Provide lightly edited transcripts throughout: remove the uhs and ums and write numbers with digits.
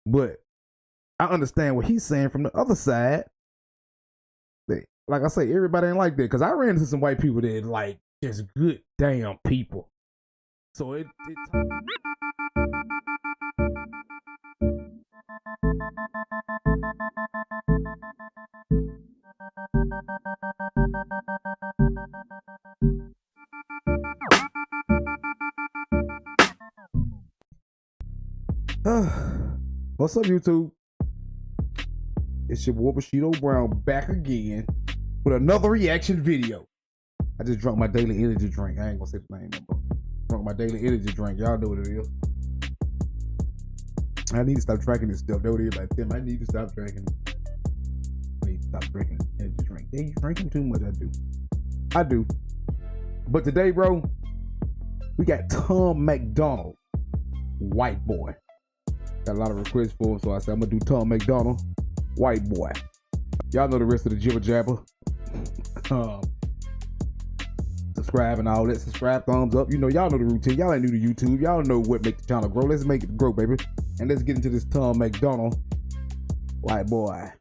But I understand what he's saying from the other side. Like I say, everybody ain't like that. Because I ran into some white people that like just good damn people. So it what's up, YouTube? It's your boy Bushido Brown back again with another reaction video. I just drank my daily energy drink. I ain't gonna say the name no more. Drunk my daily energy drink. Y'all know what it is. I need to stop drinking this stuff. That what it is like them. I need to stop drinking. I need to stop drinking energy drink. Yeah, you drinking too much. I do. But today, bro, we got TOMMCDONALD, Whiteboy. Got a lot of requests for him, so I said I'm gonna do TOMMCDONALD, Whiteboy. Y'all know the rest of the jibber jabber. Subscribe and all that. Subscribe, thumbs up. You know, y'all know the routine. Y'all ain't new to YouTube. Y'all know what makes the channel grow. Let's make it grow, baby. And let's get into this TOMMCDONALD, Whiteboy.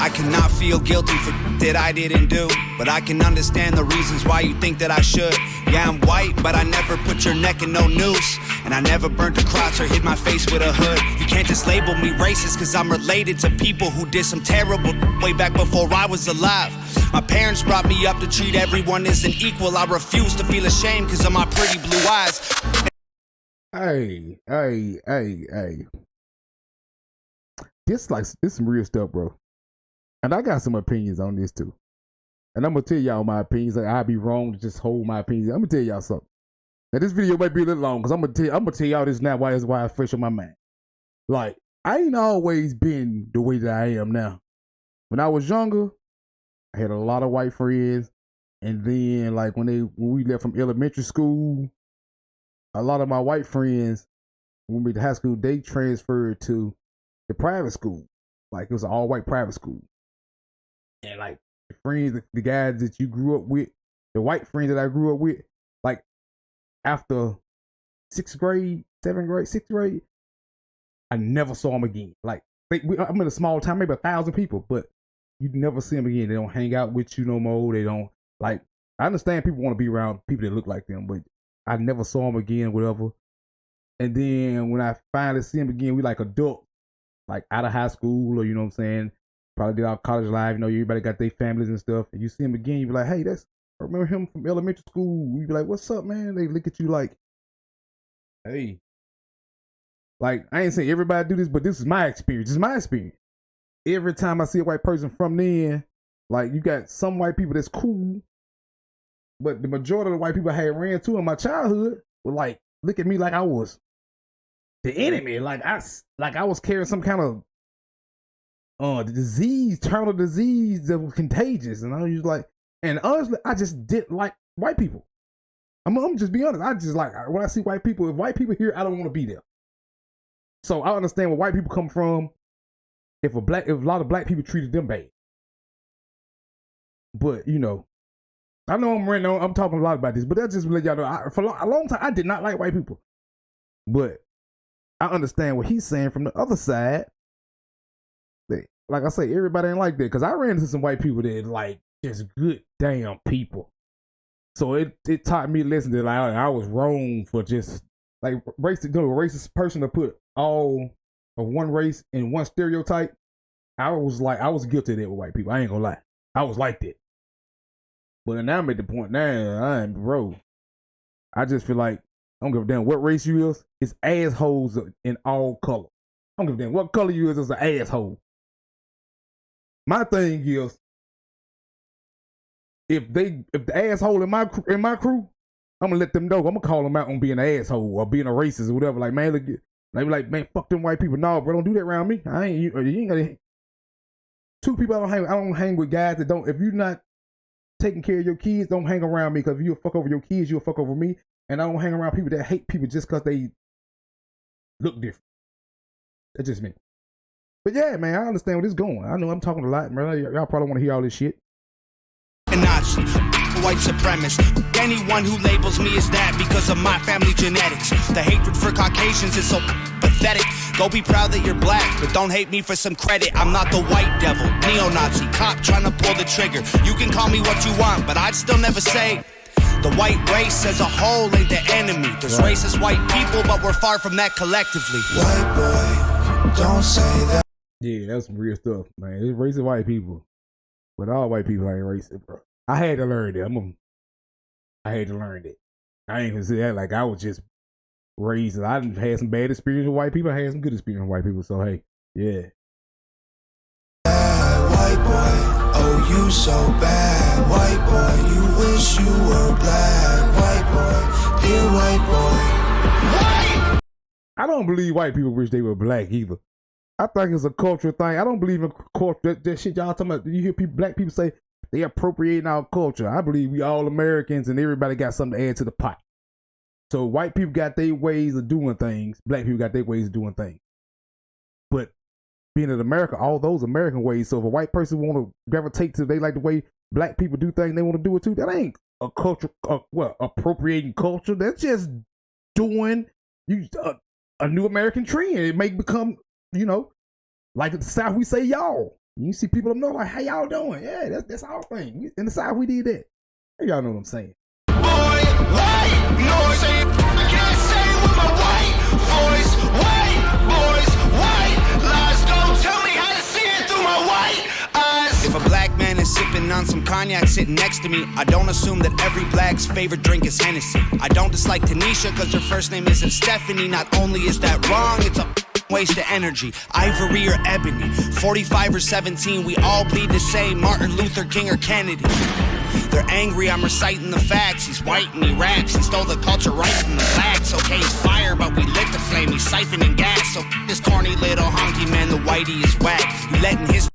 I cannot feel guilty for that I didn't do, but I can understand the reasons why you think that I should. Yeah, I'm white, but I never put your neck in no noose, and I never burnt a cross or hit my face with a hood. You can't just label me racist, cause I'm related to people who did some terrible way back before I was alive. My parents brought me up to treat everyone as an equal. I refuse to feel ashamed cause of my pretty blue eyes. Hey. This some real stuff, bro. And I got some opinions on this too. And I'm gonna tell y'all my opinions. Like, I'd be wrong to just hold my opinions. I'm gonna tell y'all something. Now this video might be a little long because I'm gonna tell y'all this now why it's fresh on my mind. Like, I ain't always been the way that I am now. When I was younger, I had a lot of white friends. And then like when we left from elementary school, a lot of my white friends, when we went to high school, they transferred to the private school. Like it was an all white private school. And like the friends, the guys that you grew up with, the white friends that I grew up with, like after 6th grade, 7th grade, 6th grade, I never saw them again. Like I'm in a small town, maybe 1,000 people, but you never see them again. They don't hang out with you no more. They don't like. I understand people want to be around people that look like them, but I never saw them again, whatever. And then when I finally see them again, we like adults, like out of high school, or you know what I'm saying. Probably did our college life, you know, everybody got their families and stuff. And you see him again, you be like, hey, I remember him from elementary school. You be like, what's up, man? They look at you like, hey. Like, I ain't saying everybody do this, but this is my experience. This is my experience. Every time I see a white person from then, like, you got some white people that's cool, but the majority of the white people I had ran to in my childhood were like, look at me like I was the enemy. Like I was carrying some kind of the disease, terminal disease that was contagious. And I was just like, and honestly, I just didn't like white people. I'm just be honest. I just like, when I see white people, if white people here, I don't want to be there. So I understand where white people come from if a lot of black people treated them bad. But, you know, I know I'm talking a lot about this, but that's just to let y'all know, for a long time, I did not like white people. But I understand what he's saying from the other side. Like I say, everybody ain't like that. Because I ran into some white people that like just good damn people. So it taught me a lesson that like, I was wrong for just like a racist person to put all of one race in one stereotype. I was guilty of that with white people. I ain't gonna lie. I was like that. But now I'm at the point now, bro. I just feel like I don't give a damn what race you is. It's assholes in all color. I don't give a damn what color you is as an asshole. My thing is, if the asshole in my crew, I'm gonna let them know. I'm gonna call them out on being an asshole or being a racist or whatever. Like, man, they be like, man, fuck them white people. No, bro, don't do that around me. You ain't gonna. Two people I don't hang with guys that don't. If you're not taking care of your kids, don't hang around me. Because if you'll fuck over your kids, you'll fuck over me. And I don't hang around people that hate people just because they look different. That's just me. But yeah, man, I understand where this is going. I know I'm talking a lot, man. Y'all probably want to hear all this shit. And not white supremacist. Anyone who labels me as that because of my family genetics. The hatred for Caucasians is so pathetic. Go be proud that you're black, but don't hate me for some credit. I'm not the white devil, neo-Nazi, cop trying to pull the trigger. You can call me what you want, but I'd still never say the white race as a whole ain't the enemy. There's racist white people, but we're far from that collectively. White boy, don't say that. Yeah, that's some real stuff, man. It's racist white people. But all white people ain't racist, bro. I had to learn that. I had to learn that. I ain't gonna say that like I was just raised. I done had some bad experience with white people. I had some good experience with white people. So hey, yeah. White boy, oh you so bad. White boy, you wish you were black. White boy, dear white boy. I don't believe white people wish they were black either. I think it's a cultural thing. I don't believe in culture. That shit y'all talking about. You hear people, black people say they appropriating our culture. I believe we all Americans and everybody got something to add to the pot. So white people got their ways of doing things. Black people got their ways of doing things. But being in America, all those American ways. So if a white person want to gravitate to, they like the way black people do things, they want to do it too. That ain't a culture. Appropriating culture. That's just doing a new American trend. It may become, you know, like in the South we say y'all. You see people up north like, how y'all doing? Yeah, that's our thing. In the South we did that. Y'all know what I'm saying. Boy, white noise, I can't say it with my white voice. White boys, white lies, don't tell me how to see it through my white eyes. If a black man is sipping on some cognac sitting next to me, I don't assume that every black's favorite drink is Hennessy. I don't dislike Tanisha because her first name isn't Stephanie. Not only is that wrong, it's a waste of energy. Ivory or ebony, 45 or 17, we all bleed the same. Martin Luther King or Kennedy. They're angry, I'm reciting the facts. He's white and he raps. He stole the culture right from the blacks. Okay, he's fire, but we lit the flame. He's siphoning gas. So this corny little honky man, the whitey is whack. You letting his...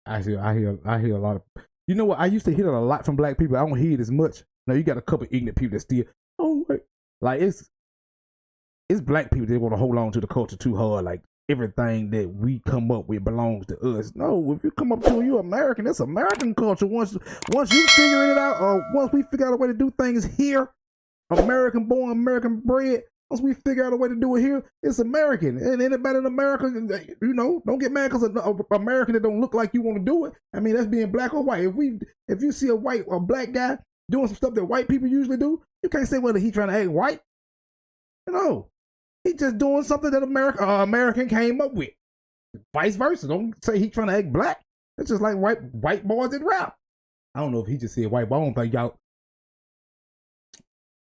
I hear a lot of... You know what? I used to hear it a lot from black people. I don't hear it as much. Now you got a couple ignorant people that still... Oh, wait. Like it's black people that want to hold on to the culture too hard. Like everything that we come up with belongs to us. No, if you come up to you American, that's American culture. Once you figure it out, or once we figure out a way to do things here, American born, American bred. Once we figure out a way to do it here, it's American. And anybody in America, you know, don't get mad because an American that don't look like you want to do it. I mean, that's being black or white. If you see a black guy doing some stuff that white people usually do, you can't say whether he trying to act white. No. He just doing something that American came up with. Vice versa. Don't say he trying to act black. It's just like white boys that rap. I don't know if he just said white boy. I don't think y'all.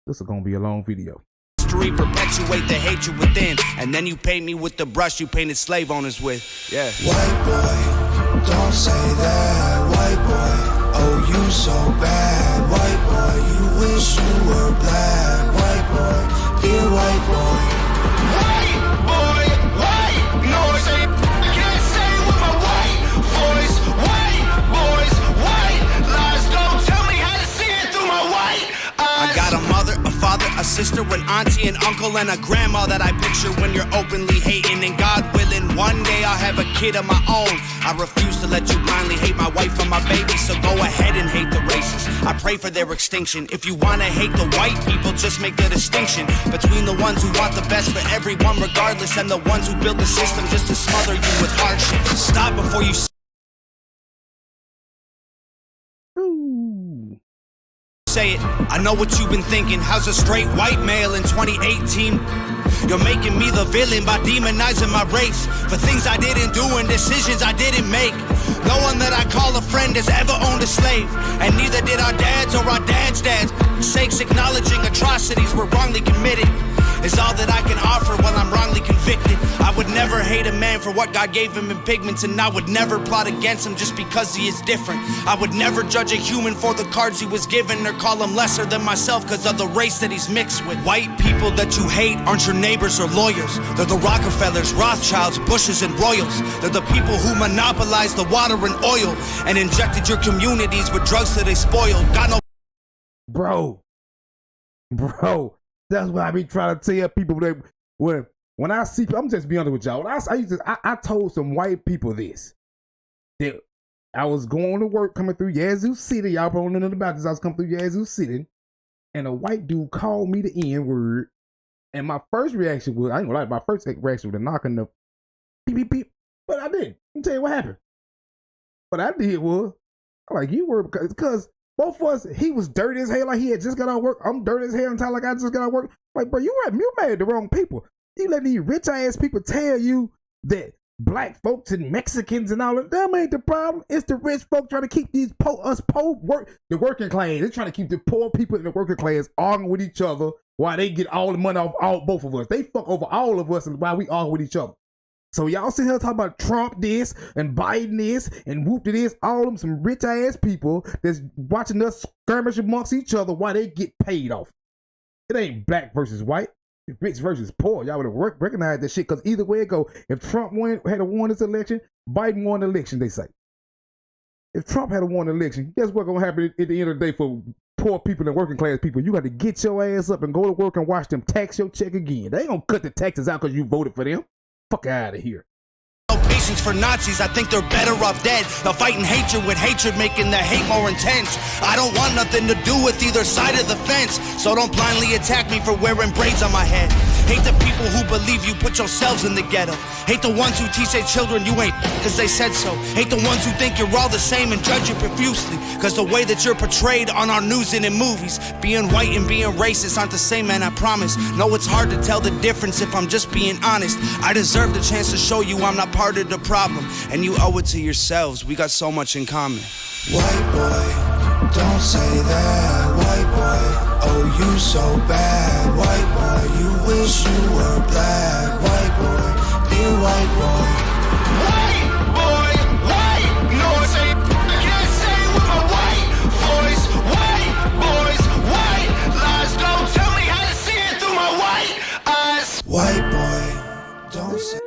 This is gonna be a long video. Perpetuate the hatred within, and then you paint me with the brush you painted slave owners with. Yeah. White boy, don't say that. White boy, oh you so bad. White boy, you wish you were black. White boy, dear white boy. White boy, white noise, I can't say it with my white voice. White boys, white lies, don't tell me how to see it through my white eyes. I got a mother, a father, a sister, an auntie, an uncle, and a grandma that I picture when you're openly hating. And God willing, one day I'll have a kid of my own. I refuse to let you blindly hate my wife and my baby, so go ahead and hate the racists. I pray for their extinction. If you want to hate the white people, just make the distinction between the ones who want the best for everyone regardless and the ones who build the system just to smother you with hardship. Stop before you... Say it. I know what you've been thinking. How's a straight white male in 2018? You're making me the villain by demonizing my race for things I didn't do and decisions I didn't make. No one that I call a friend has ever owned a slave, and neither did our dads or our dads' dads. Sakes acknowledging atrocities were wrongly committed is all that I can offer while I'm wrongly convicted. I would never hate a man for what God gave him in pigments, and I would never plot against him just because he is different. I would never judge a human for the cards he was given or call him lesser than myself because of the race that he's mixed with. White people that you hate aren't your neighbors or lawyers. They're the Rockefellers, Rothschilds, Bushes, and Royals. They're the people who monopolized the water and oil and injected your communities with drugs that they spoiled. Got no... Bro, that's what I be trying to tell people that when I see, I'm just be honest with y'all. I told some white people this, that I was going to work coming through Yazoo City. Y'all probably know about this. I was coming through Yazoo City, and a white dude called me the N-word. And my first reaction was, I ain't gonna lie, my first reaction was to knock on the beep, beep, beep. But I didn't. Let me tell you what happened. What I did was, I'm like, you were, because both of us, he was dirty as hell, like he had just got out of work. I'm dirty as hell and like I just got out of work. Like, bro, you married the wrong people. You let these rich ass people tell you that black folks and Mexicans and all that ain't the problem. It's the rich folk trying to keep these the working class. They're trying to keep the poor people in the working class arguing with each other while they get all the money off both of us. They fuck over all of us and while we argue with each other. So y'all sit here talking about Trump this and Biden this and whoop this, all of them some rich ass people that's watching us skirmish amongst each other while they get paid off. It ain't black versus white. It's rich versus poor. Y'all would have recognized that shit, because either way it go, if Trump had won this election, Biden won the election, they say. If Trump had won the election, guess what's gonna happen at the end of the day for poor people and working class people? You got to get your ass up and go to work and watch them tax your check again. They ain't gonna cut the taxes out because you voted for them. Fuck out of here. No patience for Nazis, I think they're better off dead. They're fighting hatred with hatred, making the hate more intense. I don't want nothing to do with either side of the fence, so don't blindly attack me for wearing braids on my head. Hate the people who believe you put yourselves in the ghetto. Hate the ones who teach their children you ain't cause they said so. Hate the ones who think you're all the same and judge you profusely cause the way that you're portrayed on our news and in movies. Being white and being racist aren't the same, man, I promise. No, it's hard to tell the difference if I'm just being honest. I deserve the chance to show you I'm not part of the problem, and you owe it to yourselves. We got so much in common. White boy, don't say that. White boy, oh you so bad. White boy, you wish you were black. White boy, be a white boy. White boy, white. No one say I can't say with my white voice. White boys, white lies. Don't tell me how to see it through my white eyes. White boy, don't say.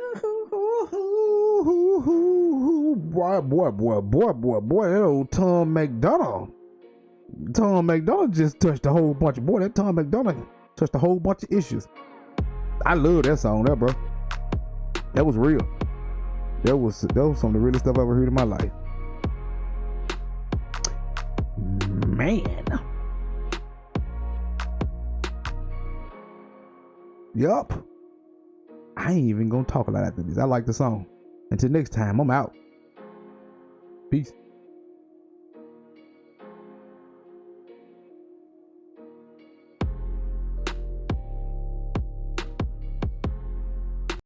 Boy, that old Tom McDonald. Tom McDonald just touched a whole bunch of, that Tom McDonald touched a whole bunch of issues. I love that song, that bro. That was real. That was some of the realest stuff I ever heard in my life. Man. Yup. I ain't even gonna talk a lot after this. I like the song. Until next time, I'm out. Peace.